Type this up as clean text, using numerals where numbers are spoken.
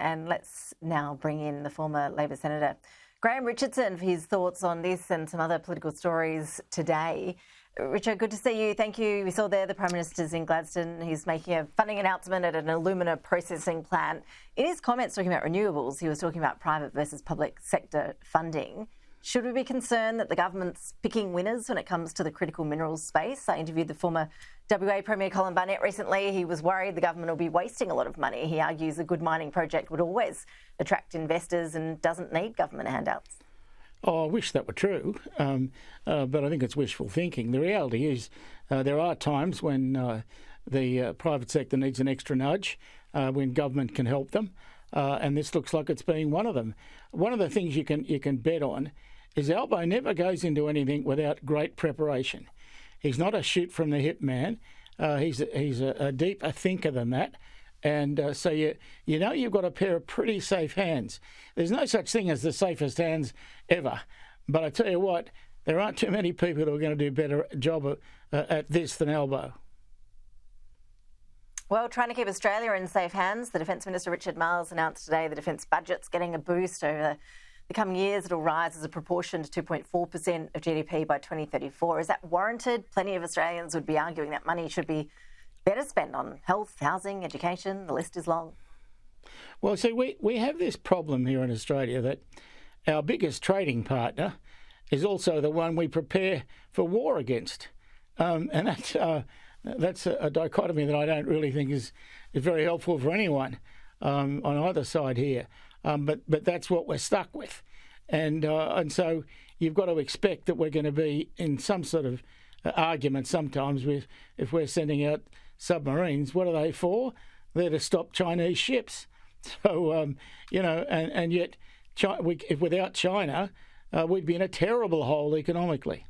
And let's now bring in the former Labor Senator Graham Richardson for his thoughts on this and some other political stories today. Richard, good to see you. Thank you. We saw there the Prime Minister's in Gladstone. He's making a funding announcement at an alumina processing plant. In his comments talking about renewables, he was talking about private versus public sector funding. Should we be concerned that the government's picking winners when it comes to the critical minerals space? I interviewed the former WA Premier Colin Barnett recently. He was worried the government will be wasting a lot of money. He argues a good mining project would always attract investors and doesn't need government handouts. Oh, I wish that were true, but I think it's wishful thinking. The reality is there are times when the private sector needs an extra nudge, when government can help them, and this looks like it's being one of them. One of the things you can bet on is Albo never goes into anything without great preparation. He's not a shoot from the hip man. He's a deeper thinker than that. And so you know you've got a pair of pretty safe hands. There's no such thing as the safest hands ever. But I tell you what, there aren't too many people who are going to do a better job at this than Albo. Well, trying to keep Australia in safe hands, the Defence Minister Richard Marle has announced today the defence budget's getting a boost over the coming years. It'll rise as a proportion to 2.4% of GDP by 2034. Is that warranted? Plenty of Australians would be arguing that money should be better spent on health, housing, education. The list is long. Well, see, we have this problem here in Australia that our biggest trading partner is also the one we prepare for war against. And that's a dichotomy that I don't really think is very helpful for anyone on either side here. But that's what we're stuck with. And so you've got to expect that we're going to be in some sort of argument sometimes with if we're sending out submarines. What are they for? They're to stop Chinese ships. So, and yet without China, we'd be in a terrible hole economically.